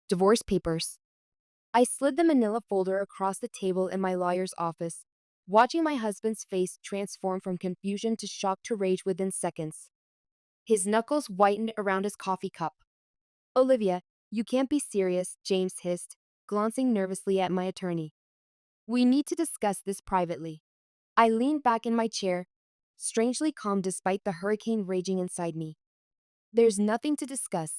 Divorce papers. I slid the manila folder across the table in my lawyer's office, watching my husband's face transform from confusion to shock to rage within seconds. His knuckles whitened around his coffee cup. Olivia, you can't be serious, James hissed, glancing nervously at my attorney. We need to discuss this privately. I leaned back in my chair, strangely calm despite the hurricane raging inside me. There's nothing to discuss.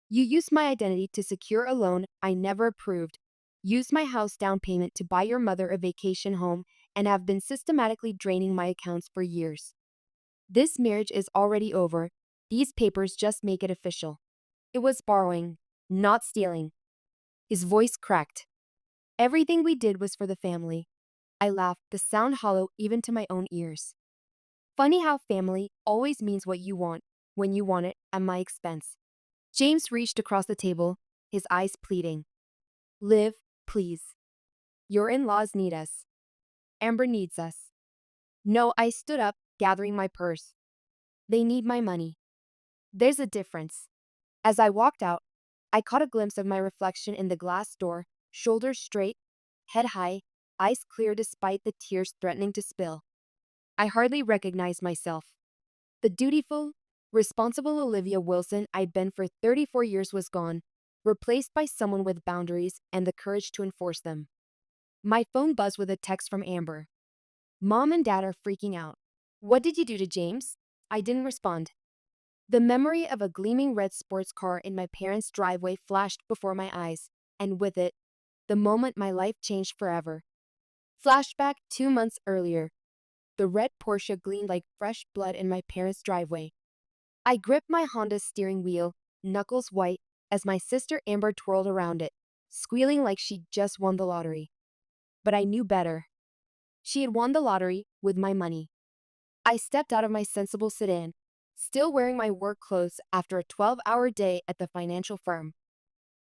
You used my identity to secure a loan I never approved, used my house down payment to buy your mother a vacation home, and have been systematically draining my accounts for years. This marriage is already over. These papers just make it official. It was borrowing, not stealing. His voice cracked. Everything we did was for the family. I laughed, the sound hollow even to my own ears. Funny how family always means what you want, when you want it, at my expense. James reached across the table, his eyes pleading. Liv, please. Your in-laws need us. Amber needs us. No, I stood up, gathering my purse. They need my money. There's a difference. As I walked out, I caught a glimpse of my reflection in the glass door, shoulders straight, head high, eyes clear despite the tears threatening to spill. I hardly recognized myself. The dutiful, responsible Olivia Wilson I'd been for 34 years was gone, replaced by someone with boundaries and the courage to enforce them. My phone buzzed with a text from Amber. Mom and Dad are freaking out. What did you do to James? I didn't respond. The memory of a gleaming red sports car in my parents' driveway flashed before my eyes, and with it, the moment my life changed forever. Flashback 2 months earlier. The red Porsche gleamed like fresh blood in my parents' driveway. I gripped my Honda's steering wheel, knuckles white, as my sister Amber twirled around it, squealing like she'd just won the lottery. But I knew better. She had won the lottery with my money. I stepped out of my sensible sedan, still wearing my work clothes after a 12-hour day at the financial firm.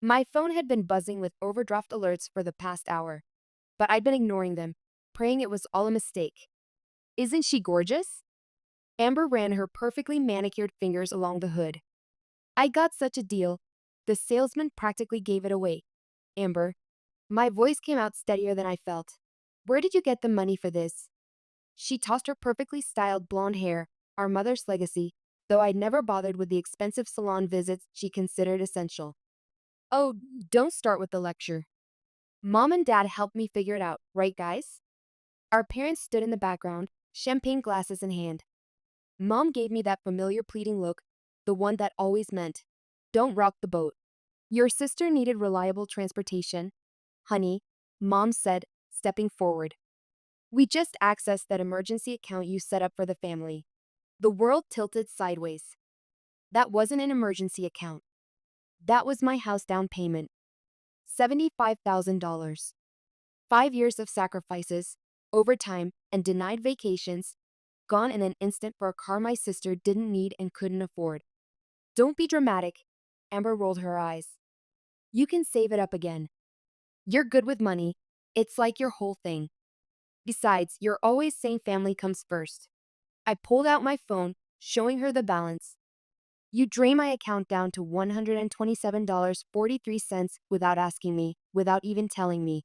My phone had been buzzing with overdraft alerts for the past hour, but I'd been ignoring them, praying it was all a mistake. Isn't she gorgeous? Amber ran her perfectly manicured fingers along the hood. I got such a deal. The salesman practically gave it away. Amber. My voice came out steadier than I felt. Where did you get the money for this? She tossed her perfectly styled blonde hair, our mother's legacy, though I'd never bothered with the expensive salon visits she considered essential. Oh, don't start with the lecture. Mom and Dad helped me figure it out, right guys? Our parents stood in the background, champagne glasses in hand. Mom gave me that familiar pleading look, the one that always meant, don't rock the boat. Your sister needed reliable transportation. Honey, Mom said, stepping forward. We just accessed that emergency account you set up for the family. The world tilted sideways. That wasn't an emergency account. That was my house down payment. $75,000. 5 years of sacrifices, overtime, and denied vacations, gone in an instant for a car my sister didn't need and couldn't afford. Don't be dramatic. Amber rolled her eyes. You can save it up again. You're good with money. It's like your whole thing. Besides, you're always saying family comes first. I pulled out my phone, showing her the balance. You drained my account down to $127.43 without asking me, without even telling me.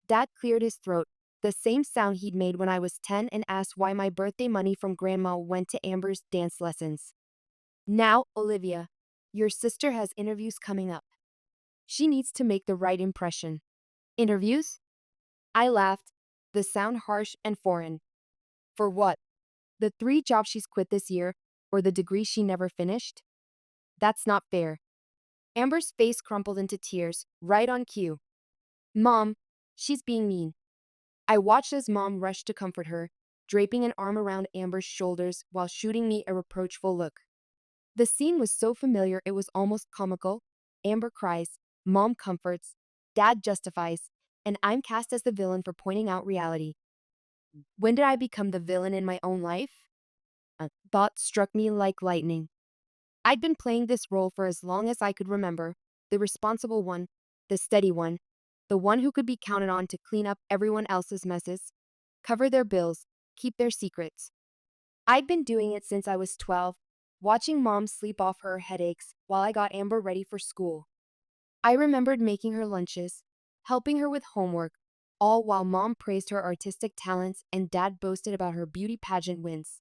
Dad cleared his throat, the same sound he'd made when I was 10, and asked why my birthday money from Grandma went to Amber's dance lessons. Now, Olivia, your sister has interviews coming up. She needs to make the right impression. Interviews? I laughed, the sound harsh and foreign. For what? The 3 jobs she's quit this year, or the degree she never finished? That's not fair. Amber's face crumpled into tears, right on cue. Mom, she's being mean. I watched as Mom rushed to comfort her, draping an arm around Amber's shoulders while shooting me a reproachful look. The scene was so familiar it was almost comical. Amber cries, Mom comforts, Dad justifies, and I'm cast as the villain for pointing out reality. When did I become the villain in my own life? A thought struck me like lightning. I'd been playing this role for as long as I could remember, the responsible one, the steady one, the one who could be counted on to clean up everyone else's messes, cover their bills, keep their secrets. I'd been doing it since I was 12, watching Mom sleep off her headaches while I got Amber ready for school. I remembered making her lunches, helping her with homework, all while mom praised her artistic talents and dad boasted about her beauty pageant wins.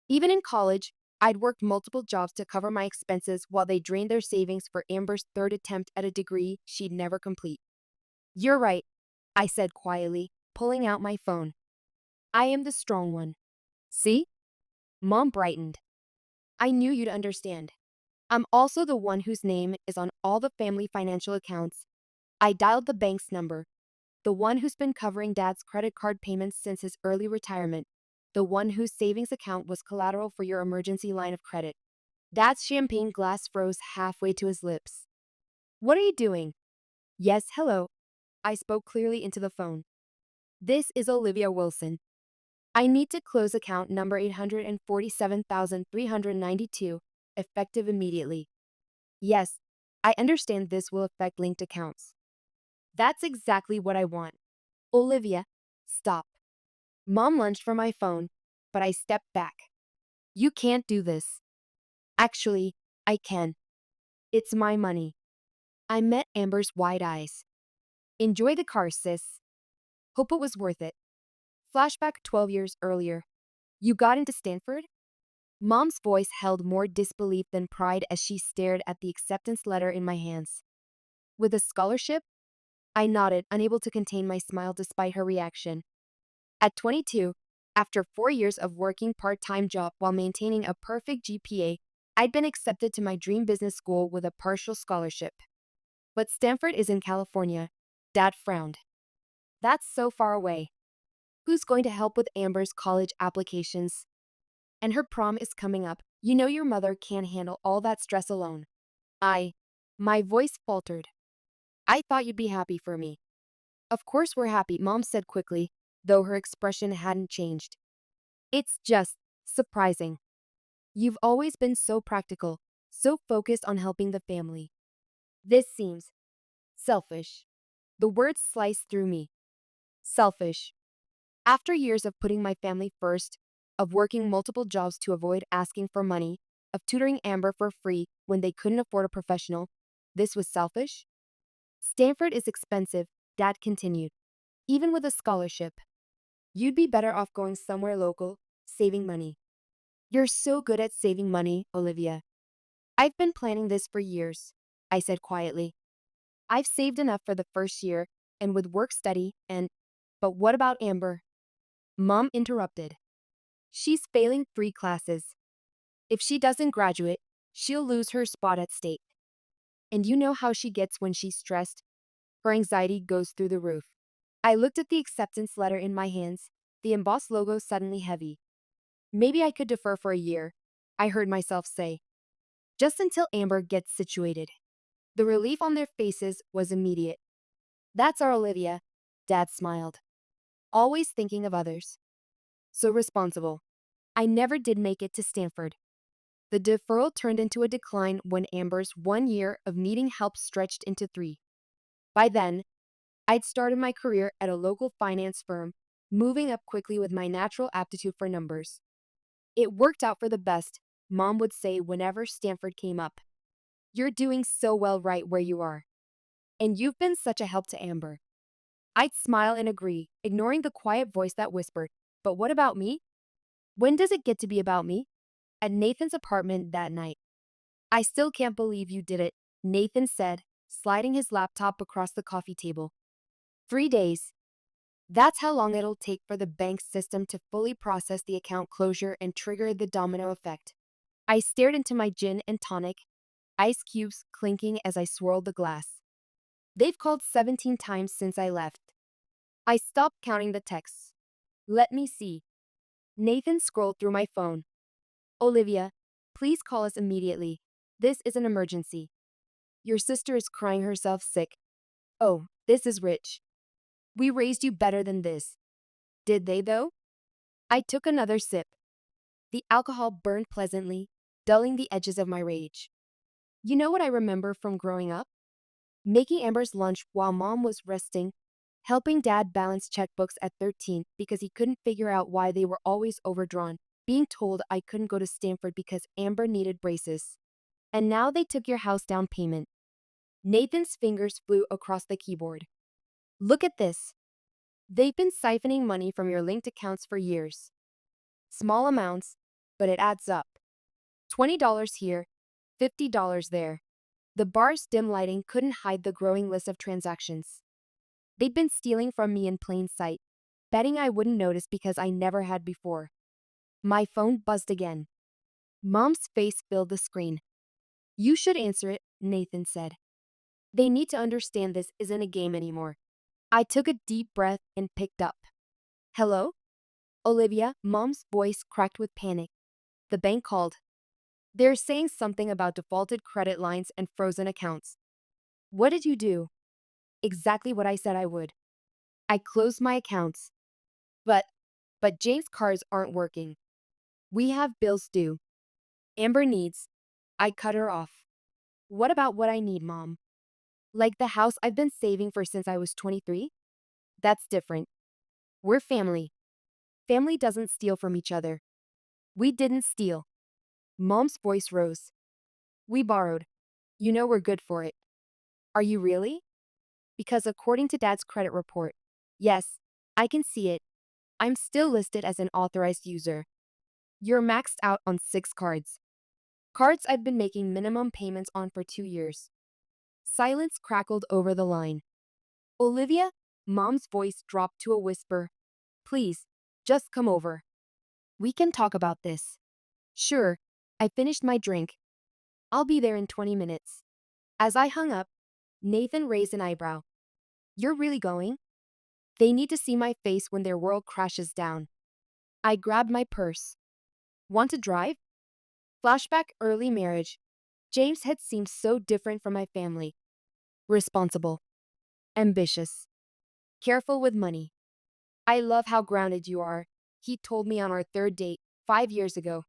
Even in college, I'd worked multiple jobs to cover my expenses while they drained their savings for Amber's third attempt at a degree she'd never complete. You're right, I said quietly, pulling out my phone. I am the strong one. See? Mom brightened. I knew you'd understand. I'm also the one whose name is on all the family financial accounts. I dialed the bank's number, the one who's been covering Dad's credit card payments since his early retirement, the one whose savings account was collateral for your emergency line of credit. Dad's champagne glass froze halfway to his lips. What are you doing? Yes, hello. I spoke clearly into the phone. This is Olivia Wilson. I need to close account number 847,392, effective immediately. Yes, I understand this will affect linked accounts. That's exactly what I want. Olivia, stop. Mom lunged for my phone, but I stepped back. You can't do this. Actually, I can. It's my money. I met Amber's wide eyes. Enjoy the car, sis. Hope it was worth it. Flashback 12 years earlier. You got into Stanford? Mom's voice held more disbelief than pride as she stared at the acceptance letter in my hands. With a scholarship? I nodded, unable to contain my smile despite her reaction. At 22, after 4 years of working part-time job while maintaining a perfect GPA, I'd been accepted to my dream business school with a partial scholarship. But Stanford is in California. Dad frowned. That's so far away. Who's going to help with Amber's college applications? And her prom is coming up. You know your mother can't handle all that stress alone. My voice faltered. I thought you'd be happy for me. Of course we're happy, Mom said quickly, though her expression hadn't changed. It's just surprising. You've always been so practical, so focused on helping the family. This seems selfish. The words sliced through me. Selfish. After years of putting my family first, of working multiple jobs to avoid asking for money, of tutoring Amber for free when they couldn't afford a professional, this was selfish? Stanford is expensive, Dad continued. Even with a scholarship. You'd be better off going somewhere local, saving money. You're so good at saving money, Olivia. I've been planning this for years, I said quietly. I've saved enough for the first year, and with work study, but what about Amber? Mom interrupted. She's failing 3 classes. If she doesn't graduate, she'll lose her spot at state. And you know how she gets when she's stressed? Her anxiety goes through the roof. I looked at the acceptance letter in my hands, the embossed logo suddenly heavy. Maybe I could defer for a year, I heard myself say. Just until Amber gets situated. The relief on their faces was immediate. That's our Olivia, Dad smiled. Always thinking of others. So responsible. I never did make it to Stanford. The deferral turned into a decline when Amber's 1 year of needing help stretched into 3. By then, I'd started my career at a local finance firm, moving up quickly with my natural aptitude for numbers. It worked out for the best, Mom would say whenever Stanford came up. You're doing so well right where you are. And you've been such a help to Amber. I'd smile and agree, ignoring the quiet voice that whispered, but what about me? When does it get to be about me? At Nathan's apartment that night. I still can't believe you did it, Nathan said, sliding his laptop across the coffee table. 3 days. That's how long it'll take for the bank's system to fully process the account closure and trigger the domino effect. I stared into my gin and tonic, ice cubes clinking as I swirled the glass. They've called 17 times since I left. I stopped counting the texts. Let me see. Nathan scrolled through my phone. Olivia, please call us immediately. This is an emergency. Your sister is crying herself sick. Oh, this is rich. We raised you better than this. Did they, though? I took another sip. The alcohol burned pleasantly, dulling the edges of my rage. You know what I remember from growing up? Making Amber's lunch while Mom was resting, helping Dad balance checkbooks at 13 because he couldn't figure out why they were always overdrawn, being told I couldn't go to Stanford because Amber needed braces. And now they took your house down payment. Nathan's fingers flew across the keyboard. Look at this. They've been siphoning money from your linked accounts for years. Small amounts, but it adds up. $20 here, $50 there. The bar's dim lighting couldn't hide the growing list of transactions. They'd been stealing from me in plain sight, betting I wouldn't notice because I never had before. My phone buzzed again. Mom's face filled the screen. You should answer it, Nathan said. They need to understand this isn't a game anymore. I took a deep breath and picked up. Hello? Olivia, Mom's voice cracked with panic. The bank called. They're saying something about defaulted credit lines and frozen accounts. What did you do? Exactly what I said I would. I closed my accounts. But James' cards aren't working. We have bills due. Amber needs. I cut her off. What about what I need, Mom? Like the house I've been saving for since I was 23? That's different. We're family. Family doesn't steal from each other. We didn't steal. Mom's voice rose. We borrowed. You know we're good for it. Are you really? Because according to Dad's credit report, yes, I can see it. I'm still listed as an authorized user. You're maxed out on 6 cards. Cards I've been making minimum payments on for 2 years. Silence crackled over the line. Olivia, Mom's voice dropped to a whisper. Please, just come over. We can talk about this. Sure, I finished my drink. I'll be there in 20 minutes. As I hung up, Nathan raised an eyebrow. You're really going? They need to see my face when their world crashes down. I grabbed my purse. Want to drive? Flashback early marriage. James had seemed so different from my family. Responsible. Ambitious. Careful with money. I love how grounded you are, he told me on our 3rd date 5 years ago.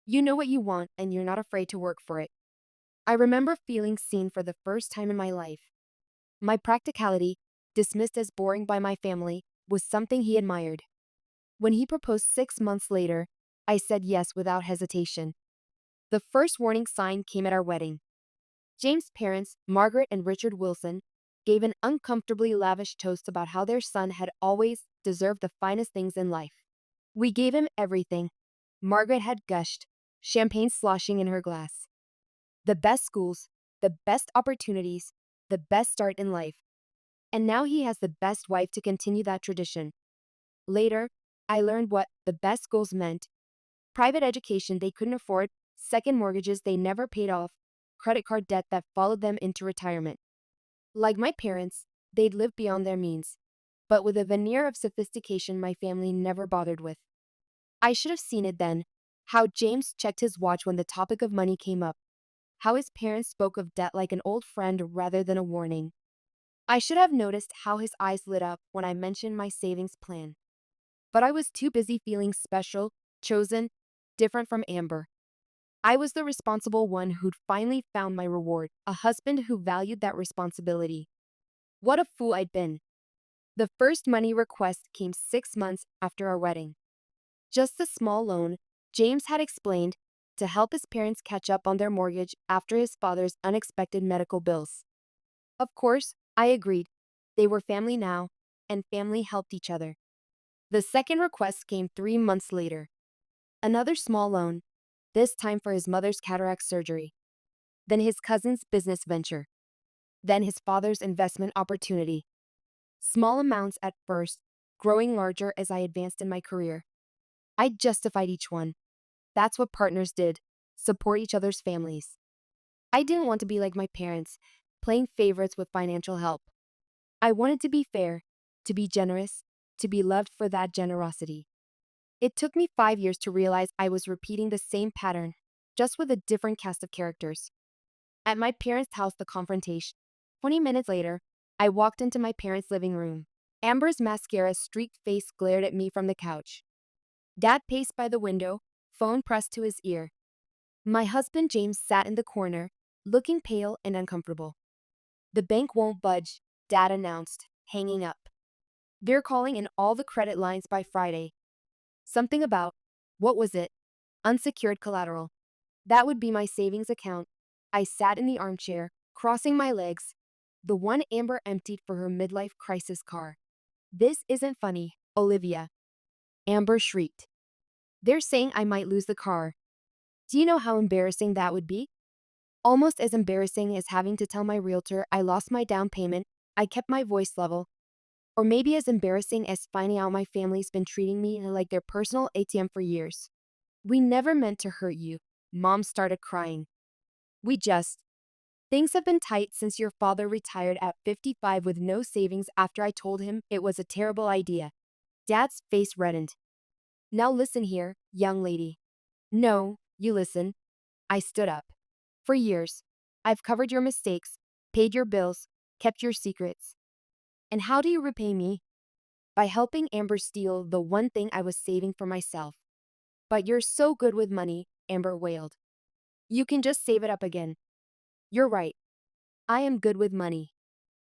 You know what you want and you're not afraid to work for it. I remember feeling seen for the first time in my life. My practicality, dismissed as boring by my family, was something he admired. When he proposed 6 months later, I said yes without hesitation. The first warning sign came at our wedding. James' parents, Margaret and Richard Wilson, gave an uncomfortably lavish toast about how their son had always deserved the finest things in life. We gave him everything. Margaret had gushed, champagne sloshing in her glass. The best schools, the best opportunities, the best start in life. And now he has the best wife to continue that tradition. Later, I learned what the best schools meant. Private education they couldn't afford, second mortgages they never paid off, credit card debt that followed them into retirement. Like my parents, they'd lived beyond their means, but with a veneer of sophistication my family never bothered with. I should have seen it then, how James checked his watch when the topic of money came up, how his parents spoke of debt like an old friend rather than a warning. I should have noticed how his eyes lit up when I mentioned my savings plan. But I was too busy feeling special, chosen, different from Amber. I was the responsible one who'd finally found my reward, a husband who valued that responsibility. What a fool I'd been. The first money request came 6 months after our wedding. Just a small loan, James had explained, to help his parents catch up on their mortgage after his father's unexpected medical bills. Of course, I agreed. They were family now, and family helped each other. The second request came 3 months later. Another small loan, this time for his mother's cataract surgery. Then his cousin's business venture. Then his father's investment opportunity. Small amounts at first, growing larger as I advanced in my career. I justified each one. That's what partners did, support each other's families. I didn't want to be like my parents, playing favorites with financial help. I wanted to be fair, to be generous, to be loved for that generosity. It took me 5 years to realize I was repeating the same pattern, just with a different cast of characters. At my parents' house, the confrontation. 20 minutes later, I walked into my parents' living room. Amber's mascara-streaked face glared at me from the couch. Dad paced by the window, phone pressed to his ear. My husband James sat in the corner, looking pale and uncomfortable. The bank won't budge, Dad announced, hanging up. They're calling in all the credit lines by Friday. Something about, what was it? Unsecured collateral. That would be my savings account. I sat in the armchair, crossing my legs, the one Amber emptied for her midlife crisis car. This isn't funny, Olivia, Amber shrieked. They're saying I might lose the car. Do you know how embarrassing that would be? Almost as embarrassing as having to tell my realtor I lost my down payment. I kept my voice level. Or maybe as embarrassing as finding out my family's been treating me like their personal ATM for years. We never meant to hurt you. Mom started crying. We just. Things have been tight since your father retired at 55 with no savings after I told him it was a terrible idea. Dad's face reddened. Now listen here, young lady. No, you listen. I stood up. For years, I've covered your mistakes, paid your bills, kept your secrets. And how do you repay me? By helping Amber steal the one thing I was saving for myself. But you're so good with money, Amber wailed. You can just save it up again. You're right. I am good with money.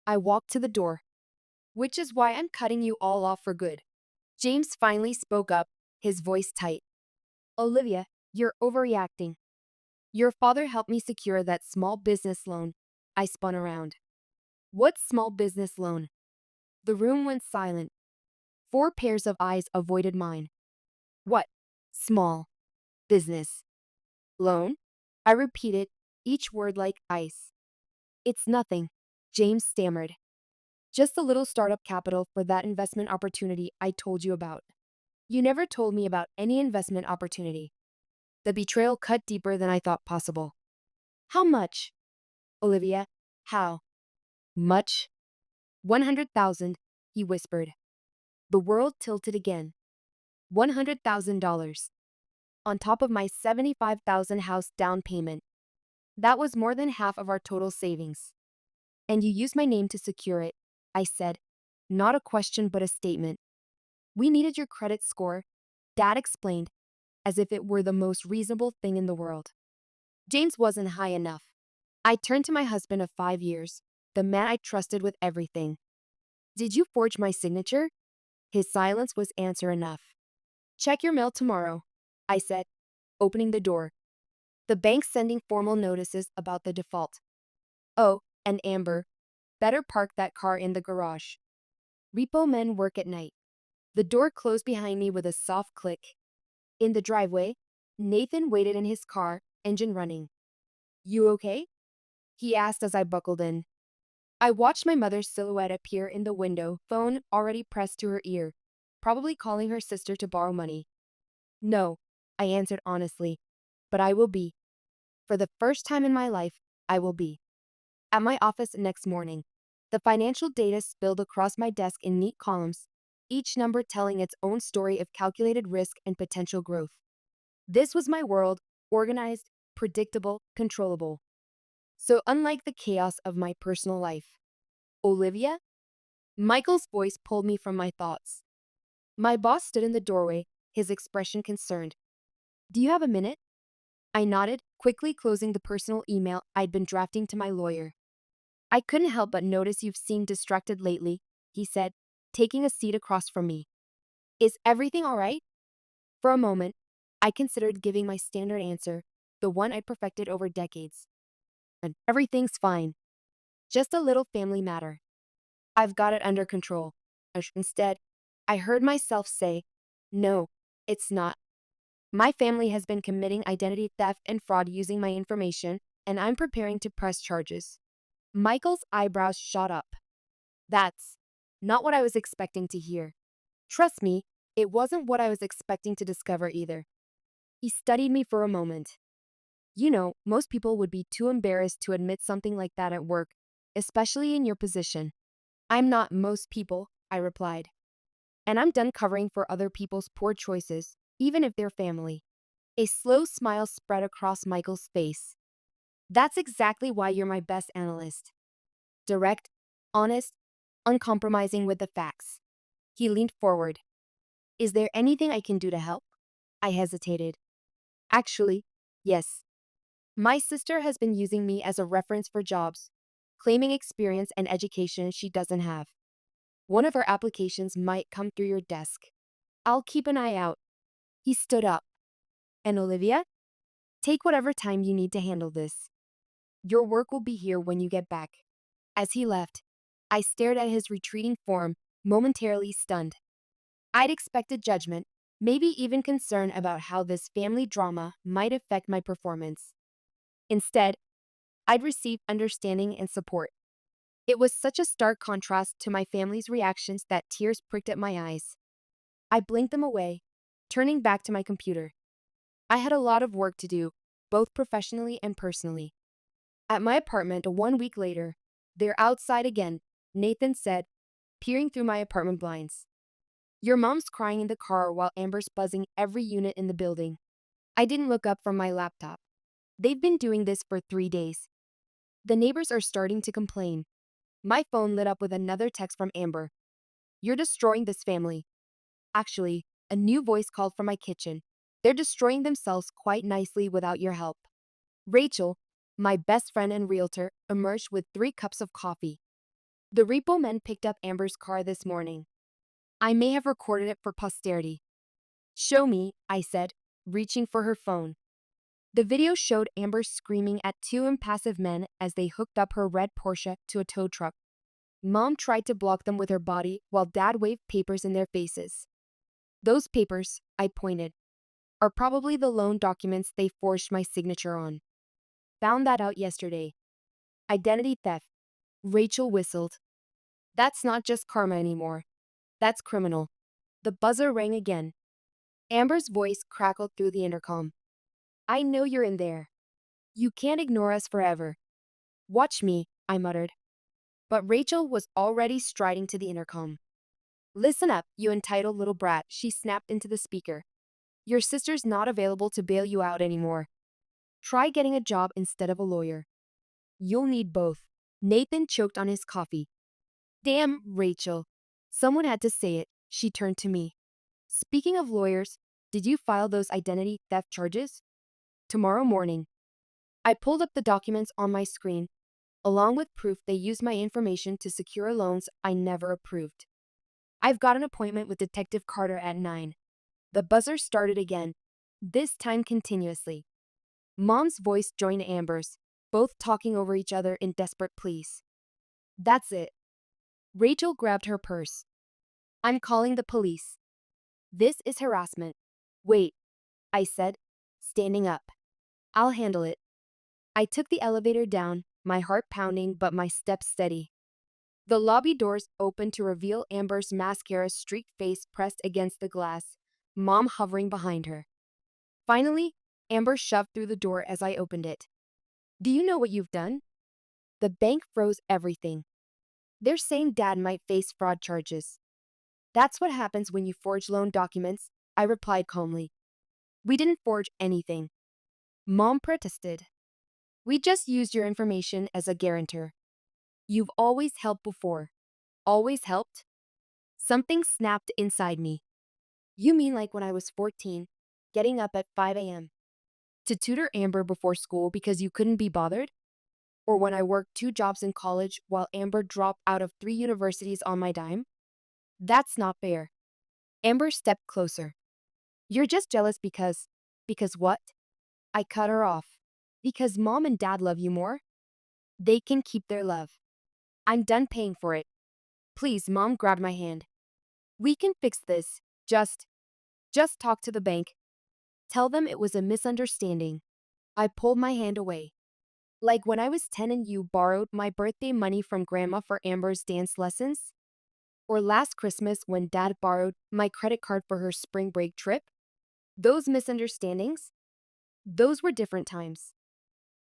I walked to the door. Which is why I'm cutting you all off for good. James finally spoke up, his voice tight. Olivia, you're overreacting. Your father helped me secure that small business loan. I spun around. What small business loan? The room went silent. 4 pairs of eyes avoided mine. What? Small business loan? I repeated, each word like ice. It's nothing, James stammered. Just a little startup capital for that investment opportunity I told you about. You never told me about any investment opportunity. The betrayal cut deeper than I thought possible. How much? Olivia, how? Much? 100,000, he whispered. The world tilted again. $100,000. On top of my 75,000 house down payment. That was more than half of our total savings. And you used my name to secure it, I said. Not a question but a statement. We needed your credit score, Dad explained, as if it were the most reasonable thing in the world. James wasn't high enough. I turned to my husband of 5 years, the man I trusted with everything. Did you forge my signature? His silence was answer enough. Check your mail tomorrow, I said, opening the door. The bank's sending formal notices about the default. Oh, and Amber, better park that car in the garage. Repo men work at night. The door closed behind me with a soft click. In the driveway, Nathan waited in his car, engine running. You okay? He asked as I buckled in. I watched my mother's silhouette appear in the window, phone already pressed to her ear, probably calling her sister to borrow money. No, I answered honestly, but I will be. For the first time in my life, I will be. At my office next morning, the financial data spilled across my desk in neat columns, each number telling its own story of calculated risk and potential growth. This was my world, organized, predictable, controllable. So unlike the chaos of my personal life. Olivia? Michael's voice pulled me from my thoughts. My boss stood in the doorway, his expression concerned. Do you have a minute? I nodded, quickly closing the personal email I'd been drafting to my lawyer. I couldn't help but notice you've seemed distracted lately, he said, taking a seat across from me. Is everything all right? For a moment, I considered giving my standard answer, the one I'd perfected over decades. And everything's fine. Just a little family matter. I've got it under control. Instead, I heard myself say, no, it's not. My family has been committing identity theft and fraud using my information, and I'm preparing to press charges. Michael's eyebrows shot up. That's not what I was expecting to hear. Trust me, it wasn't what I was expecting to discover either. He studied me for a moment. You know, most people would be too embarrassed to admit something like that at work, especially in your position. I'm not most people, I replied. And I'm done covering for other people's poor choices, even if they're family. A slow smile spread across Michael's face. That's exactly why you're my best analyst. Direct, honest, uncompromising with the facts. He leaned forward. Is there anything I can do to help? I hesitated. Actually, yes. My sister has been using me as a reference for jobs, claiming experience and education she doesn't have. One of her applications might come through your desk. I'll keep an eye out. He stood up. And Olivia? Take whatever time you need to handle this. Your work will be here when you get back. As he left, I stared at his retreating form, momentarily stunned. I'd expected judgment, maybe even concern about how this family drama might affect my performance. Instead, I'd received understanding and support. It was such a stark contrast to my family's reactions that tears pricked at my eyes. I blinked them away, turning back to my computer. I had a lot of work to do, both professionally and personally. At my apartment 1 week later, they're outside again, Nathan said, peering through my apartment blinds. Your mom's crying in the car while Amber's buzzing every unit in the building. I didn't look up from my laptop. They've been doing this for 3 days. The neighbors are starting to complain. My phone lit up with another text from Amber. You're destroying this family. Actually, a new voice called from my kitchen. They're destroying themselves quite nicely without your help. Rachel, my best friend and realtor, emerged with 3 cups of coffee. The repo men picked up Amber's car this morning. I may have recorded it for posterity. Show me, I said, reaching for her phone. The video showed Amber screaming at 2 impassive men as they hooked up her red Porsche to a tow truck. Mom tried to block them with her body while Dad waved papers in their faces. Those papers, I pointed, are probably the loan documents they forged my signature on. Found that out yesterday. Identity theft. Rachel whistled. That's not just karma anymore. That's criminal. The buzzer rang again. Amber's voice crackled through the intercom. I know you're in there. You can't ignore us forever. Watch me, I muttered. But Rachel was already striding to the intercom. Listen up, you entitled little brat, she snapped into the speaker. Your sister's not available to bail you out anymore. Try getting a job instead of a lawyer. You'll need both. Nathan choked on his coffee. Damn, Rachel. Someone had to say it. She turned to me. Speaking of lawyers, did you file those identity theft charges? Tomorrow morning. I pulled up the documents on my screen, along with proof they used my information to secure loans I never approved. I've got an appointment with Detective Carter at 9. The buzzer started again, this time continuously. Mom's voice joined Amber's, both talking over each other in desperate pleas. That's it. Rachel grabbed her purse. I'm calling the police. This is harassment. Wait, I said, standing up. I'll handle it. I took the elevator down, my heart pounding but my steps steady. The lobby doors opened to reveal Amber's mascara-streaked face pressed against the glass, Mom hovering behind her. Finally, Amber shoved through the door as I opened it. Do you know what you've done? The bank froze everything. They're saying Dad might face fraud charges. That's what happens when you forge loan documents, I replied calmly. We didn't forge anything. Mom protested. We just used your information as a guarantor. You've always helped before. Always helped? Something snapped inside me. You mean like when I was 14, getting up at 5 a.m. to tutor Amber before school because you couldn't be bothered? Or when I worked 2 jobs in college while Amber dropped out of 3 universities on my dime? That's not fair. Amber stepped closer. You're just jealous because… Because what? I cut her off. Because Mom and Dad love you more? They can keep their love. I'm done paying for it. Please, Mom grabbed my hand. We can fix this. Just talk to the bank. Tell them it was a misunderstanding. I pulled my hand away. Like when I was 10 and you borrowed my birthday money from Grandma for Amber's dance lessons? Or last Christmas when Dad borrowed my credit card for her spring break trip? Those misunderstandings? Those were different times.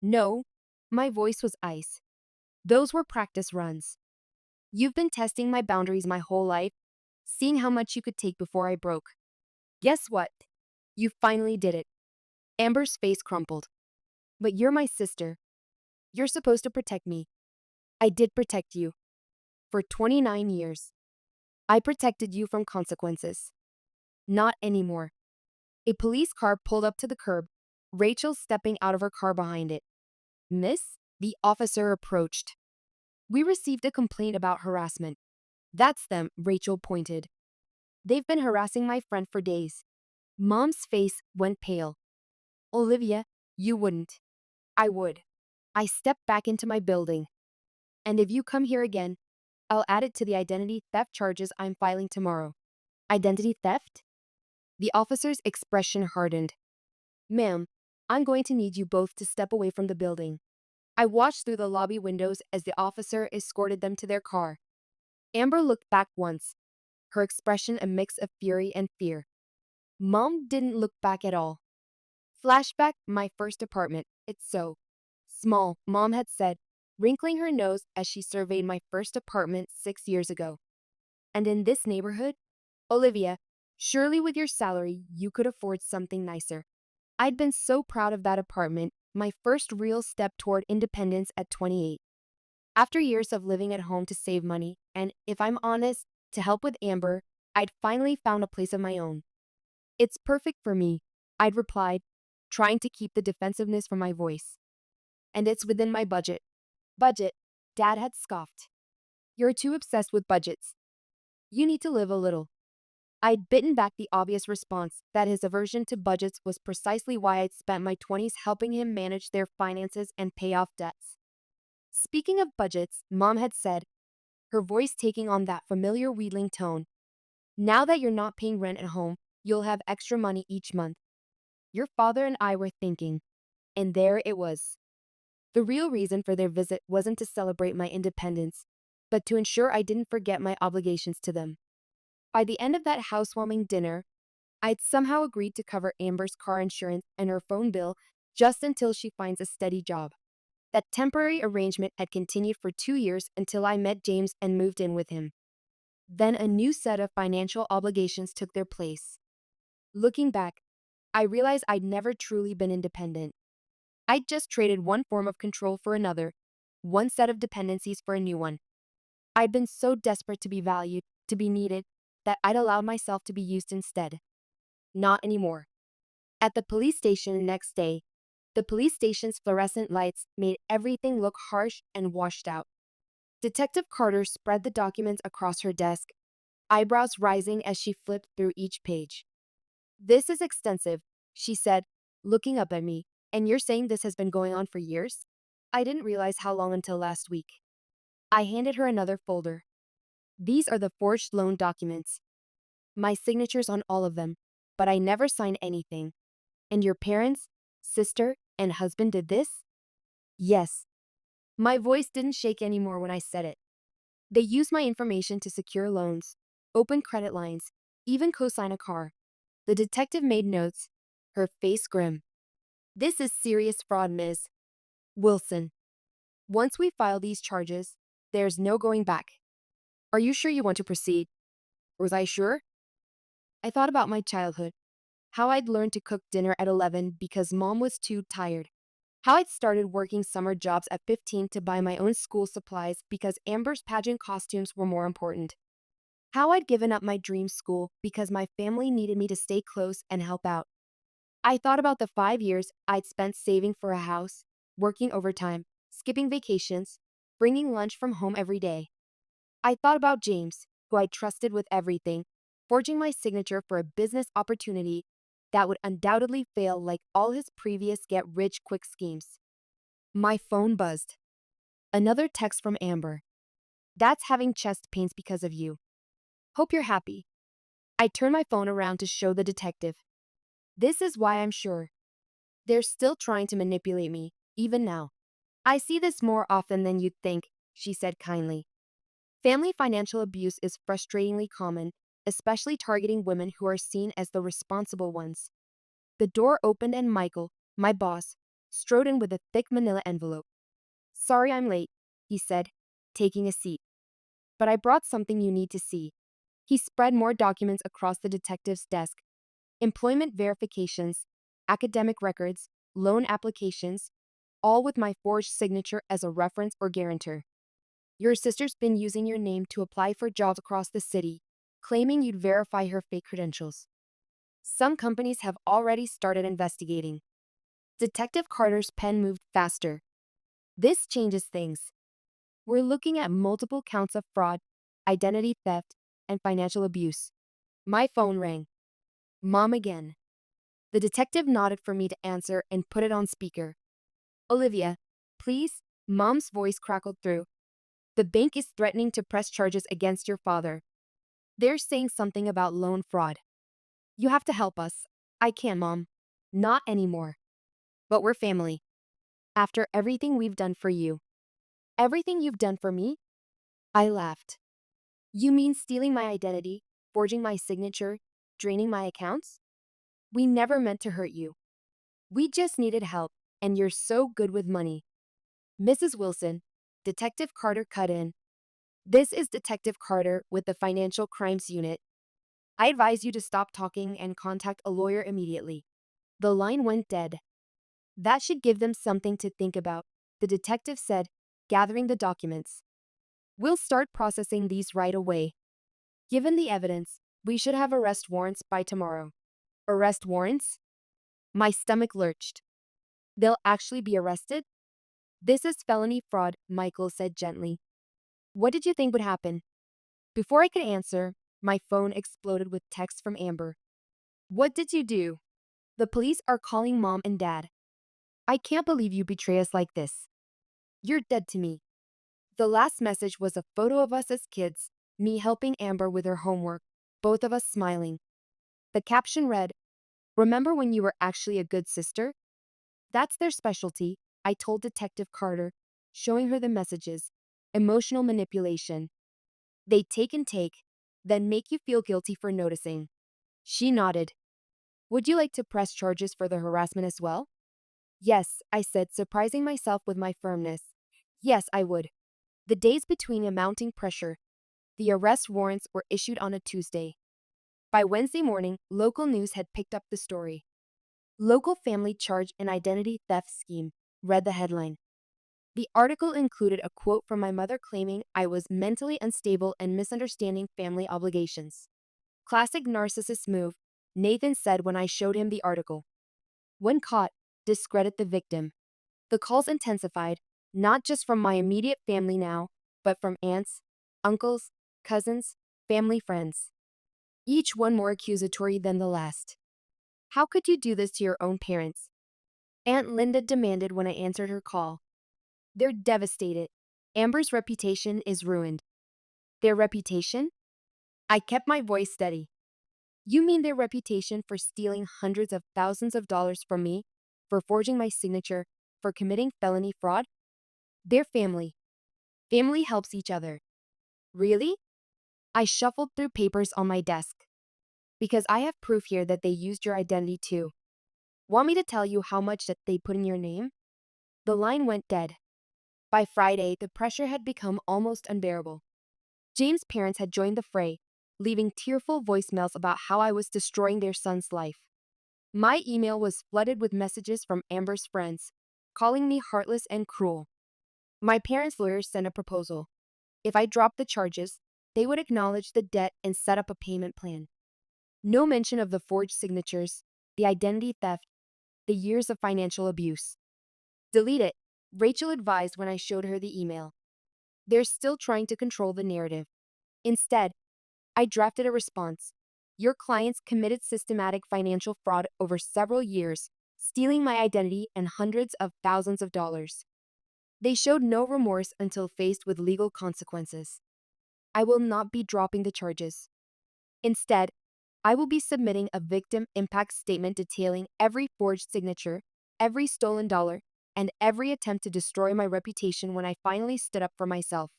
No, my voice was ice. Those were practice runs. You've been testing my boundaries my whole life, seeing how much you could take before I broke. Guess what? You finally did it. Amber's face crumpled. But you're my sister. You're supposed to protect me. I did protect you. For 29 years. I protected you from consequences. Not anymore. A police car pulled up to the curb, Rachel stepping out of her car behind it. Miss? The officer approached. We received a complaint about harassment. That's them, Rachel pointed. They've been harassing my friend for days. Mom's face went pale. Olivia, you wouldn't. I would. I stepped back into my building. And if you come here again, I'll add it to the identity theft charges I'm filing tomorrow. Identity theft? The officer's expression hardened. Ma'am, I'm going to need you both to step away from the building. I watched through the lobby windows as the officer escorted them to their car. Amber looked back once, her expression a mix of fury and fear. Mom didn't look back at all. Flashback, my first apartment. It's so small, Mom had said, wrinkling her nose as she surveyed my first apartment 6 years ago. And in this neighborhood? Olivia, surely with your salary, you could afford something nicer. I'd been so proud of that apartment, my first real step toward independence at 28. After years of living at home to save money, and if I'm honest, to help with Amber, I'd finally found a place of my own. It's perfect for me, I'd replied, trying to keep the defensiveness from my voice. And it's within my budget. Budget? Dad had scoffed. You're too obsessed with budgets. You need to live a little. I'd bitten back the obvious response that his aversion to budgets was precisely why I'd spent my 20s helping him manage their finances and pay off debts. Speaking of budgets, Mom had said, her voice taking on that familiar wheedling tone. Now that you're not paying rent at home, you'll have extra money each month. Your father and I were thinking, and there it was. The real reason for their visit wasn't to celebrate my independence, but to ensure I didn't forget my obligations to them. By the end of that housewarming dinner, I'd somehow agreed to cover Amber's car insurance and her phone bill just until she finds a steady job. That temporary arrangement had continued for 2 years until I met James and moved in with him. Then a new set of financial obligations took their place. Looking back, I realized I'd never truly been independent. I'd just traded one form of control for another, one set of dependencies for a new one. I'd been so desperate to be valued, to be needed, that I'd allowed myself to be used instead. Not anymore. At the police station the next day, the police station's fluorescent lights made everything look harsh and washed out. Detective Carter spread the documents across her desk, eyebrows rising as she flipped through each page. This is extensive, she said, looking up at me. And you're saying this has been going on for years? I didn't realize how long until last week. I handed her another folder. These are the forged loan documents. My signature's on all of them, but I never signed anything. And your parents, sister, and husband did this? Yes. My voice didn't shake anymore when I said it. They used my information to secure loans, open credit lines, even co-sign a car. The detective made notes, her face grim. This is serious fraud, Ms. Wilson. Once we file these charges, there's no going back. Are you sure you want to proceed? Was I sure? I thought about my childhood, how I'd learned to cook dinner at 11 because Mom was too tired, how I'd started working summer jobs at 15 to buy my own school supplies because Amber's pageant costumes were more important, how I'd given up my dream school because my family needed me to stay close and help out. I thought about the 5 years I'd spent saving for a house, working overtime, skipping vacations, bringing lunch from home every day. I thought about James, who I trusted with everything, forging my signature for a business opportunity that would undoubtedly fail like all his previous get-rich-quick schemes. My phone buzzed. Another text from Amber. Dad's having chest pains because of you. Hope you're happy. I turned my phone around to show the detective. This is why I'm sure. They're still trying to manipulate me, even now. I see this more often than you'd think, she said kindly. Family financial abuse is frustratingly common, especially targeting women who are seen as the responsible ones. The door opened and Michael, my boss, strode in with a thick manila envelope. Sorry I'm late, he said, taking a seat. But I brought something you need to see. He spread more documents across the detective's desk. Employment verifications, academic records, loan applications, all with my forged signature as a reference or guarantor. Your sister's been using your name to apply for jobs across the city, claiming you'd verify her fake credentials. Some companies have already started investigating. Detective Carter's pen moved faster. This changes things. We're looking at multiple counts of fraud, identity theft, and financial abuse. My phone rang. Mom again. The detective nodded for me to answer and put it on speaker. Olivia, Please? Mom's voice crackled through. The bank is threatening to press charges against your father. They're saying something about loan fraud. You have to help us. I can't, Mom. Not anymore. But we're family. After everything we've done for you. Everything you've done for me? I laughed. You mean stealing my identity, forging my signature, draining my accounts? We never meant to hurt you. We just needed help, and you're so good with money. Mrs. Wilson, Detective Carter cut in. This is Detective Carter with the Financial Crimes Unit. I advise you to stop talking and contact a lawyer immediately. The line went dead. That should give them something to think about, the detective said, gathering the documents. We'll start processing these right away. Given the evidence, we should have arrest warrants by tomorrow. Arrest warrants? My stomach lurched. They'll actually be arrested? This is felony fraud, Michael said gently. What did you think would happen? Before I could answer, my phone exploded with text from Amber. What did you do? The police are calling Mom and Dad. I can't believe you betray us like this. You're dead to me. The last message was a photo of us as kids, me helping Amber with her homework, both of us smiling. The caption read, "Remember when you were actually a good sister?" That's their specialty, I told Detective Carter, showing her the messages. Emotional manipulation. They take and take, then make you feel guilty for noticing. She nodded. Would you like to press charges for the harassment as well? Yes, I said, surprising myself with my firmness. Yes, I would. The days between a mounting pressure. The arrest warrants were issued on a Tuesday. By Wednesday morning, local news had picked up the story. Local family charged an identity theft scheme, read the headline. The article included a quote from my mother claiming I was mentally unstable and misunderstanding family obligations. Classic narcissist move, Nathan said when I showed him the article. When caught, discredit the victim. The calls intensified, not just from my immediate family now, but from aunts, uncles, cousins, family friends. Each one more accusatory than the last. How could you do this to your own parents? Aunt Linda demanded when I answered her call. They're devastated. Amber's reputation is ruined. Their reputation? I kept my voice steady. You mean their reputation for stealing hundreds of thousands of dollars from me, for forging my signature, for committing felony fraud? Their family. Family helps each other. Really? I shuffled through papers on my desk. Because I have proof here that they used your identity too. Want me to tell you how much that they put in your name? The line went dead. By Friday, the pressure had become almost unbearable. James' parents had joined the fray, leaving tearful voicemails about how I was destroying their son's life. My email was flooded with messages from Amber's friends, calling me heartless and cruel. My parents' lawyers sent a proposal. If I dropped the charges, they would acknowledge the debt and set up a payment plan. No mention of the forged signatures, the identity theft, the years of financial abuse. Delete it, Rachel advised when I showed her the email. They're still trying to control the narrative. Instead, I drafted a response. Your clients committed systematic financial fraud over several years, stealing my identity and hundreds of thousands of dollars. They showed no remorse until faced with legal consequences. I will not be dropping the charges. Instead, I will be submitting a victim impact statement detailing every forged signature, every stolen dollar, and every attempt to destroy my reputation when I finally stood up for myself.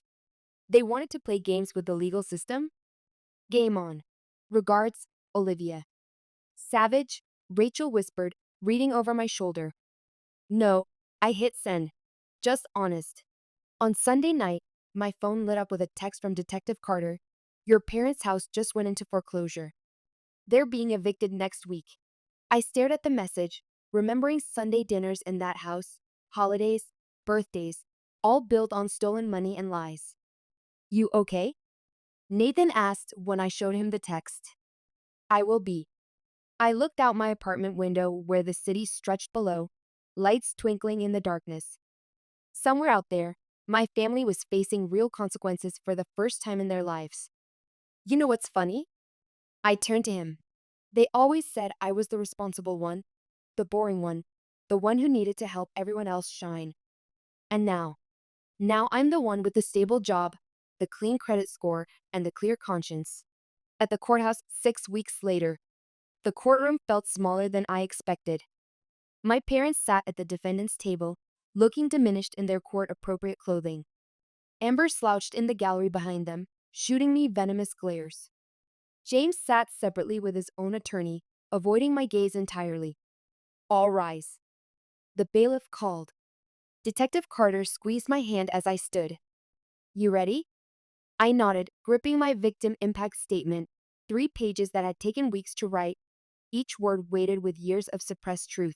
They wanted to play games with the legal system? Game on. Regards, Olivia. Savage, Rachel whispered, reading over my shoulder. No, I hit send. Just honest. On Sunday night, my phone lit up with a text from Detective Carter. Your parents' house just went into foreclosure. They're being evicted next week. I stared at the message, remembering Sunday dinners in that house, holidays, birthdays, all built on stolen money and lies. You okay? Nathan asked when I showed him the text. I will be. I looked out my apartment window where the city stretched below, lights twinkling in the darkness. Somewhere out there, my family was facing real consequences for the first time in their lives. You know what's funny? I turned to him. They always said I was the responsible one, the boring one, the one who needed to help everyone else shine. And now I'm the one with the stable job, the clean credit score, and the clear conscience. At the courthouse 6 weeks later, the courtroom felt smaller than I expected. My parents sat at the defendant's table, looking diminished in their court-appropriate clothing. Amber slouched in the gallery behind them, shooting me venomous glares. James sat separately with his own attorney, avoiding my gaze entirely. All rise. The bailiff called. Detective Carter squeezed my hand as I stood. You ready? I nodded, gripping my victim impact statement, 3 pages that had taken weeks to write, each word weighted with years of suppressed truth.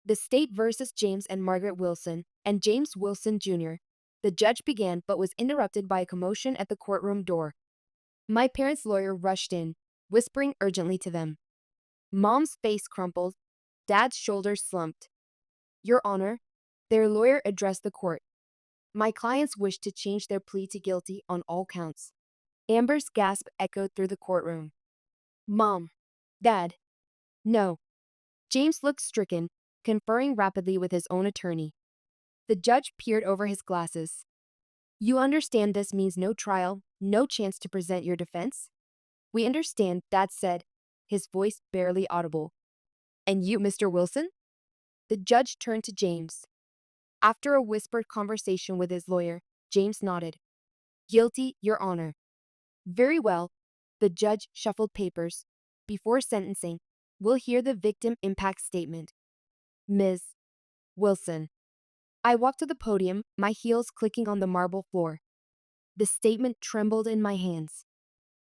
The state versus James and Margaret Wilson, and James Wilson Jr. The judge began but was interrupted by a commotion at the courtroom door. My parents' lawyer rushed in, whispering urgently to them. Mom's face crumpled, Dad's shoulders slumped. Your Honor, their lawyer addressed the court. My clients wished to change their plea to guilty on all counts. Amber's gasp echoed through the courtroom. Mom. Dad. No. James looked stricken, conferring rapidly with his own attorney. The judge peered over his glasses. You understand this means no trial, no chance to present your defense? We understand, Dad said, his voice barely audible. And you, Mr. Wilson? The judge turned to James. After a whispered conversation with his lawyer, James nodded. Guilty, Your Honor. Very well. The judge shuffled papers. Before sentencing, we'll hear the victim impact statement. Ms. Wilson. I walked to the podium, my heels clicking on the marble floor. The statement trembled in my hands.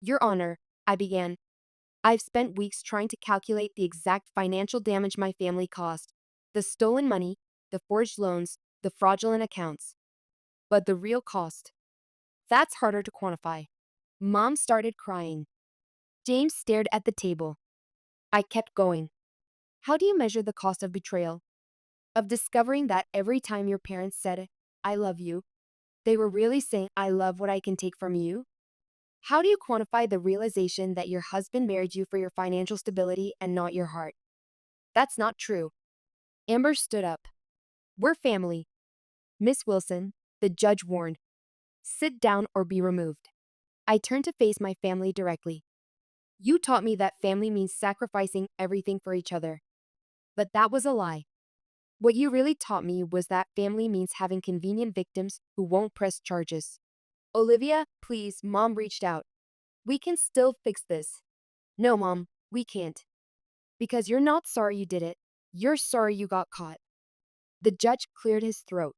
Your Honor, I began. I've spent weeks trying to calculate the exact financial damage my family caused. The stolen money, the forged loans, the fraudulent accounts. But the real cost. That's harder to quantify. Mom started crying. James stared at the table. I kept going. How do you measure the cost of betrayal? Of discovering that every time your parents said, I love you, they were really saying, I love what I can take from you? How do you quantify the realization that your husband married you for your financial stability and not your heart? That's not true. Amber stood up. We're family. Miss Wilson, the judge warned. Sit down or be removed. I turned to face my family directly. You taught me that family means sacrificing everything for each other. But that was a lie. What you really taught me was that family means having convenient victims who won't press charges. Olivia, please, Mom reached out. We can still fix this. No, Mom, we can't. Because you're not sorry you did it. You're sorry you got caught. The judge cleared his throat.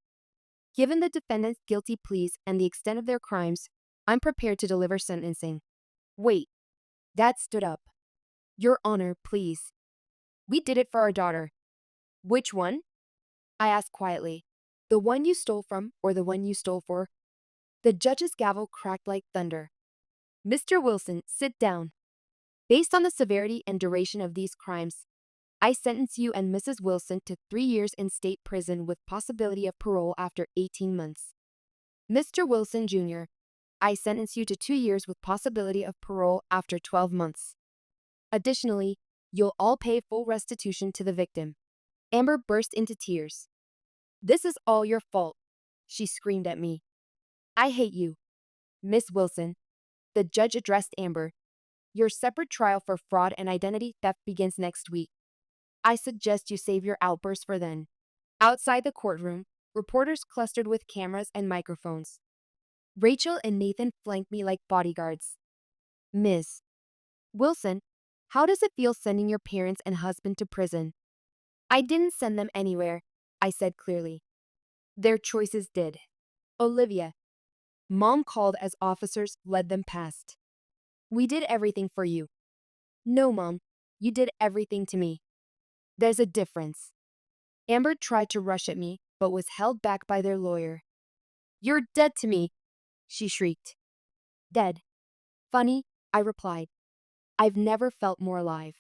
Given the defendant's guilty pleas and the extent of their crimes, I'm prepared to deliver sentencing. Wait. Dad stood up. Your Honor, please. We did it for our daughter. Which one? I asked quietly. The one you stole from or the one you stole for? The judge's gavel cracked like thunder. Mr. Wilson, sit down. Based on the severity and duration of these crimes, I sentence you and Mrs. Wilson to 3 years in state prison with possibility of parole after 18 months. Mr. Wilson Jr., I sentence you to 2 years with possibility of parole after 12 months. Additionally, you'll all pay full restitution to the victim. Amber burst into tears. This is all your fault, she screamed at me. I hate you. Miss Wilson, the judge addressed Amber. Your separate trial for fraud and identity theft begins next week. I suggest you save your outburst for then. Outside the courtroom, reporters clustered with cameras and microphones. Rachel and Nathan flanked me like bodyguards. Ms. Wilson, how does it feel sending your parents and husband to prison? I didn't send them anywhere, I said clearly. Their choices did. Olivia. Mom called as officers led them past. We did everything for you. No, Mom, you did everything to me. There's a difference. Amber tried to rush at me, but was held back by their lawyer. You're dead to me, she shrieked. Dead. Funny, I replied. I've never felt more alive.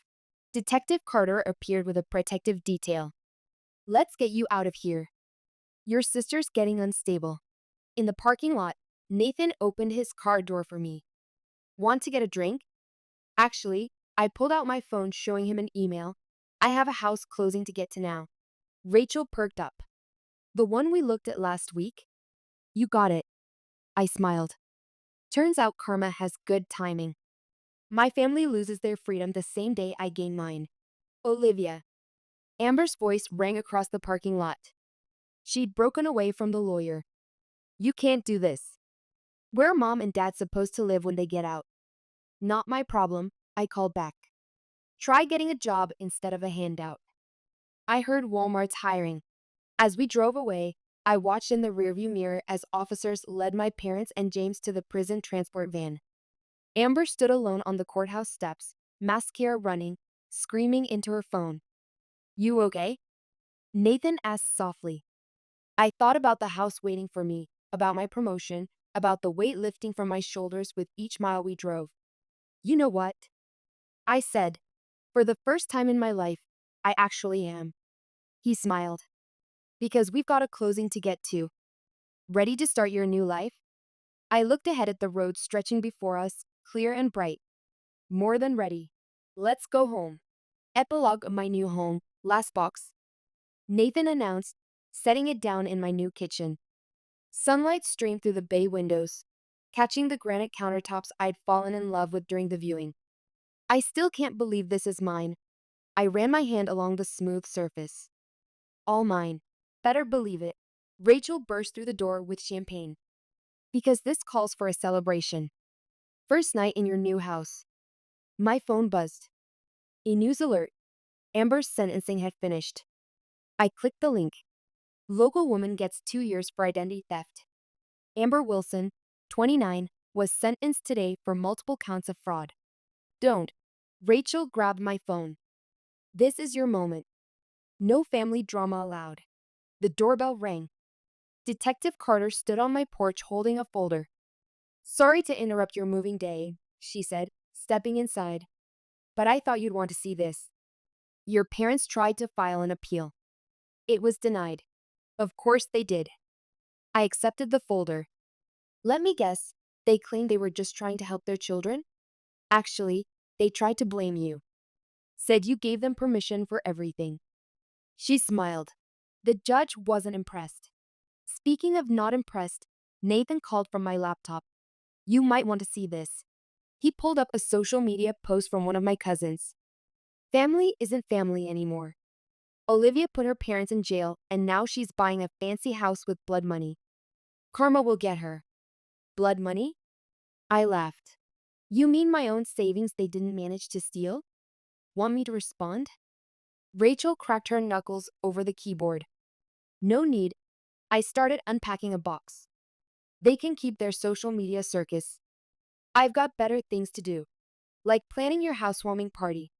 Detective Carter appeared with a protective detail. Let's get you out of here. Your sister's getting unstable. In the parking lot, Nathan opened his car door for me. Want to get a drink? Actually, I pulled out my phone showing him an email. I have a house closing to get to now. Rachel perked up. The one we looked at last week? You got it. I smiled. Turns out karma has good timing. My family loses their freedom the same day I gain mine. Olivia. Amber's voice rang across the parking lot. She'd broken away from the lawyer. You can't do this. Where are mom and dad supposed to live when they get out? Not my problem, I called back. Try getting a job instead of a handout. I heard Walmart's hiring. As we drove away, I watched in the rearview mirror as officers led my parents and James to the prison transport van. Amber stood alone on the courthouse steps, mascara running, screaming into her phone. You okay? Nathan asked softly. I thought about the house waiting for me, about my promotion, about the weight lifting from my shoulders with each mile we drove. You know what? I said, for the first time in my life, I actually am. He smiled. Because we've got a closing to get to. Ready to start your new life? I looked ahead at the road stretching before us, clear and bright. More than ready. Let's go home. Epilogue of my new home, last box. Nathan announced, setting it down in my new kitchen. Sunlight streamed through the bay windows, catching the granite countertops I'd fallen in love with during the viewing. I still can't believe this is mine. I ran my hand along the smooth surface. All mine. Better believe it. Rachel burst through the door with champagne. Because this calls for a celebration. First night in your new house. My phone buzzed. A news alert. Amber's sentencing had finished. I clicked the link. Local woman gets 2 years for identity theft. Amber Wilson, 29, was sentenced today for multiple counts of fraud. Don't. Rachel grabbed my phone. This is your moment. No family drama allowed. The doorbell rang. Detective Carter stood on my porch holding a folder. Sorry to interrupt your moving day, she said, stepping inside. But I thought you'd want to see this. Your parents tried to file an appeal. It was denied. Of course they did. I accepted the folder. Let me guess, they claimed they were just trying to help their children? Actually, they tried to blame you. Said you gave them permission for everything. She smiled. The judge wasn't impressed. Speaking of not impressed, Nathan called from my laptop. You might want to see this. He pulled up a social media post from one of my cousins. Family isn't family anymore. Olivia put her parents in jail and now she's buying a fancy house with blood money. Karma will get her. Blood money? I laughed. You mean my own savings they didn't manage to steal? Want me to respond? Rachel cracked her knuckles over the keyboard. No need. I started unpacking a box. They can keep their social media circus. I've got better things to do, like planning your housewarming party.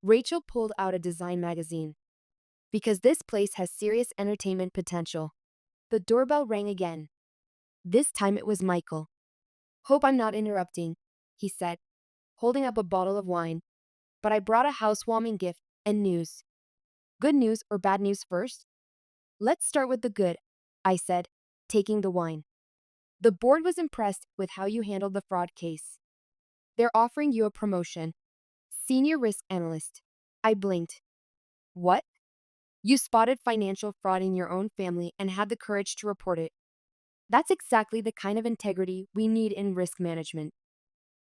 Rachel pulled out a design magazine. Because this place has serious entertainment potential. The doorbell rang again. This time it was Michael. Hope I'm not interrupting, he said, holding up a bottle of wine. But I brought a housewarming gift and news. Good news or bad news first? Let's start with the good, I said, taking the wine. The board was impressed with how you handled the fraud case. They're offering you a promotion. Senior risk analyst. I blinked. What? You spotted financial fraud in your own family and had the courage to report it. That's exactly the kind of integrity we need in risk management.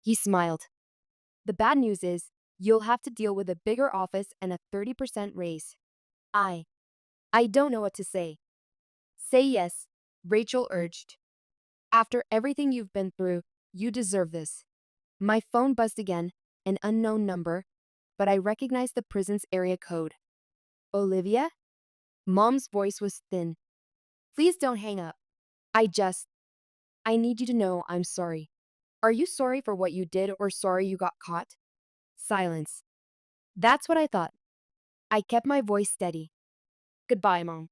He smiled. The bad news is, you'll have to deal with a bigger office and a 30% raise. I don't know what to say. Say yes, Rachel urged. After everything you've been through, you deserve this. My phone buzzed again, an unknown number, but I recognized the prison's area code. Olivia? Mom's voice was thin. Please don't hang up. I need you to know I'm sorry. Are you sorry for what you did or sorry you got caught? Silence. That's what I thought. I kept my voice steady. Goodbye, Mom.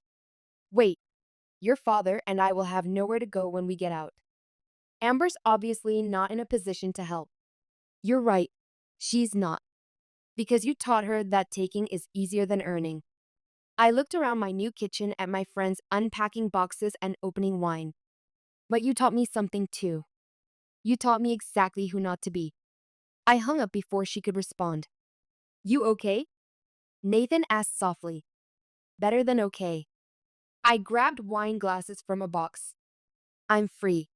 Wait, your father and I will have nowhere to go when we get out. Amber's obviously not in a position to help. You're right. She's not. Because you taught her that taking is easier than earning. I looked around my new kitchen at my friends unpacking boxes and opening wine. But you taught me something too. You taught me exactly who not to be. I hung up before she could respond. You okay? Nathan asked softly. Better than okay. I grabbed wine glasses from a box. I'm free.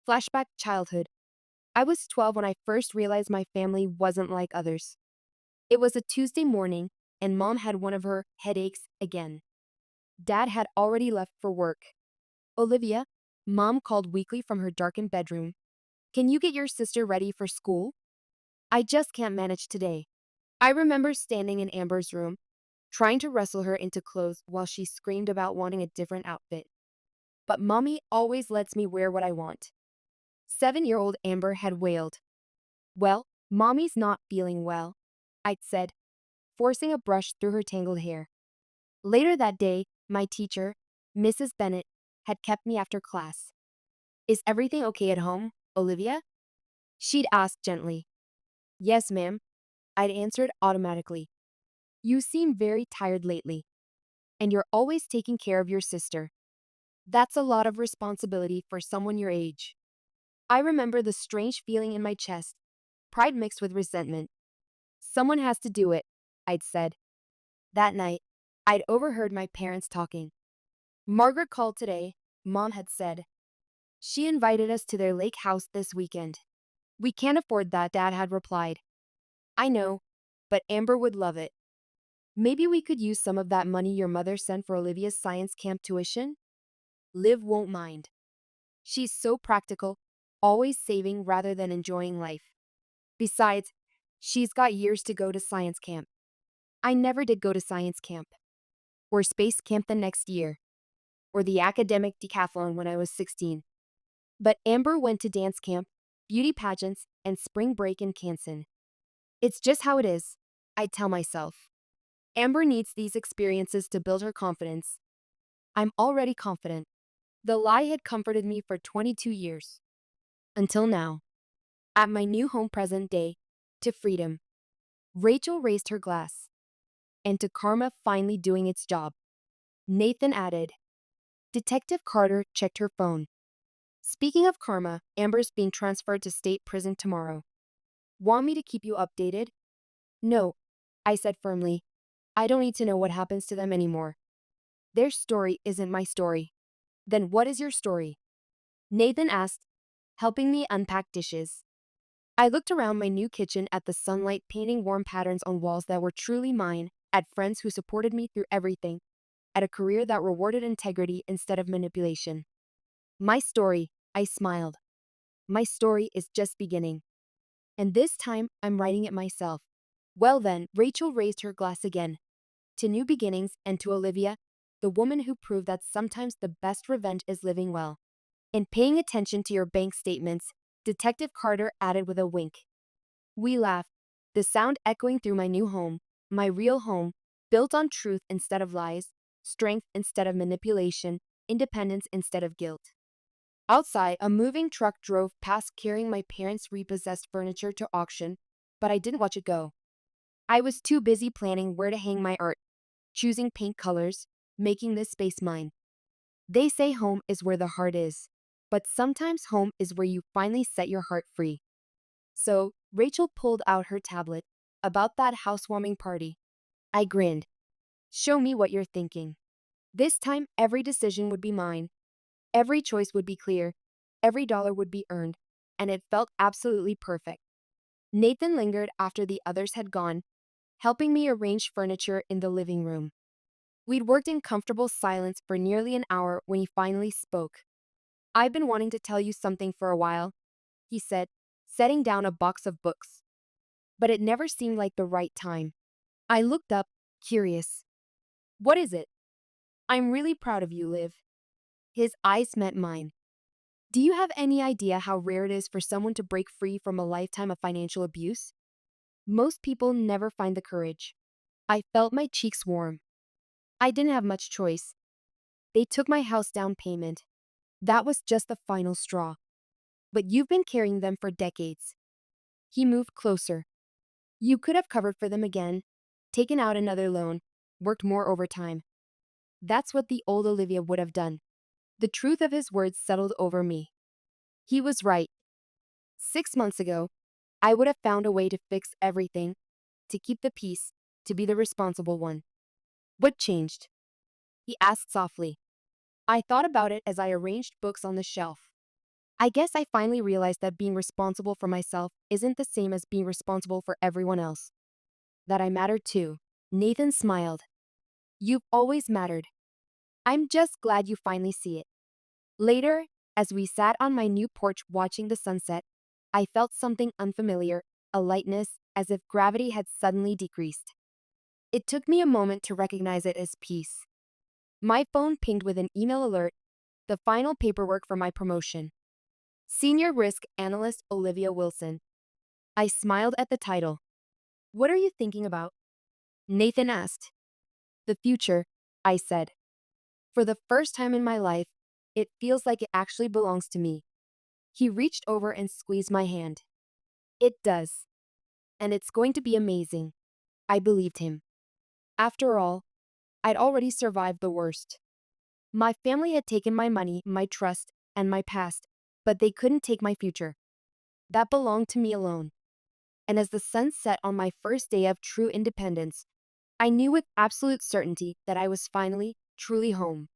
Flashback childhood. I was 12 when I first realized my family wasn't like others. It was a Tuesday morning, and mom had one of her headaches again. Dad had already left for work. Olivia, mom called weakly from her darkened bedroom. Can you get your sister ready for school? I just can't manage today. I remember standing in Amber's room, trying to wrestle her into clothes while she screamed about wanting a different outfit. But mommy always lets me wear what I want. 7-year-old Amber had wailed. Well, mommy's not feeling well, I'd said, forcing a brush through her tangled hair. Later that day, my teacher, Mrs. Bennett, had kept me after class. Is everything okay at home, Olivia? She'd asked gently. Yes, ma'am, I'd answered automatically. You seem very tired lately, and you're always taking care of your sister. That's a lot of responsibility for someone your age. I remember the strange feeling in my chest, pride mixed with resentment. Someone has to do it, I'd said. That night, I'd overheard my parents talking. Margaret called today, Mom had said. She invited us to their lake house this weekend. We can't afford that, Dad had replied. I know, but Amber would love it. Maybe we could use some of that money your mother sent for Olivia's science camp tuition? Liv won't mind. She's so practical, always saving rather than enjoying life. Besides, she's got years to go to science camp. I never did go to science camp, or space camp the next year, or the academic decathlon when I was 16. But Amber went to dance camp, beauty pageants, and spring break in Canson. It's just how it is, I tell myself. Amber needs these experiences to build her confidence. I'm already confident. The lie had comforted me for 22 years. Until now. At my new home present day, to freedom. Rachel raised her glass. And to karma finally doing its job. Nathan added. Detective Carter checked her phone. Speaking of karma, Amber's being transferred to state prison tomorrow. Want me to keep you updated? No, I said firmly. I don't need to know what happens to them anymore. Their story isn't my story. Then what is your story? Nathan asked, helping me unpack dishes. I looked around my new kitchen at the sunlight painting warm patterns on walls that were truly mine, at friends who supported me through everything, at a career that rewarded integrity instead of manipulation. My story, I smiled. My story is just beginning. And this time, I'm writing it myself. Well then, Rachel raised her glass again. To new beginnings and to Olivia, the woman who proved that sometimes the best revenge is living well. And paying attention to your bank statements, Detective Carter added with a wink. We laughed, the sound echoing through my new home, my real home, built on truth instead of lies, strength instead of manipulation, independence instead of guilt. Outside, a moving truck drove past carrying my parents' repossessed furniture to auction, but I didn't watch it go. I was too busy planning where to hang my art, choosing paint colors, making this space mine. They say home is where the heart is, but sometimes home is where you finally set your heart free. So, Rachel pulled out her tablet. About that housewarming party. I grinned. Show me what you're thinking. This time, every decision would be mine. Every choice would be clear. Every dollar would be earned. And it felt absolutely perfect. Nathan lingered after the others had gone, helping me arrange furniture in the living room. We'd worked in comfortable silence for nearly an hour when he finally spoke. I've been wanting to tell you something for a while, he said, setting down a box of books. But it never seemed like the right time. I looked up, curious. What is it? I'm really proud of you, Liv. His eyes met mine. Do you have any idea how rare it is for someone to break free from a lifetime of financial abuse? Most people never find the courage. I felt my cheeks warm. I didn't have much choice. They took my house down payment. That was just the final straw. But you've been carrying them for decades. He moved closer. You could have covered for them again, taken out another loan, worked more overtime. That's what the old Olivia would have done. The truth of his words settled over me. He was right. 6 months ago, I would have found a way to fix everything, to keep the peace, to be the responsible one. What changed? He asked softly. I thought about it as I arranged books on the shelf. I guess I finally realized that being responsible for myself isn't the same as being responsible for everyone else. That I mattered too. Nathan smiled. You've always mattered. I'm just glad you finally see it. Later, as we sat on my new porch watching the sunset, I felt something unfamiliar, a lightness, as if gravity had suddenly decreased. It took me a moment to recognize it as peace. My phone pinged with an email alert, the final paperwork for my promotion. Senior Risk Analyst Olivia Wilson. I smiled at the title. What are you thinking about? Nathan asked. The future, I said. For the first time in my life, it feels like it actually belongs to me. He reached over and squeezed my hand. It does. And it's going to be amazing. I believed him. After all, I'd already survived the worst. My family had taken my money, my trust, and my past, but they couldn't take my future. That belonged to me alone. And as the sun set on my first day of true independence, I knew with absolute certainty that I was finally, truly home.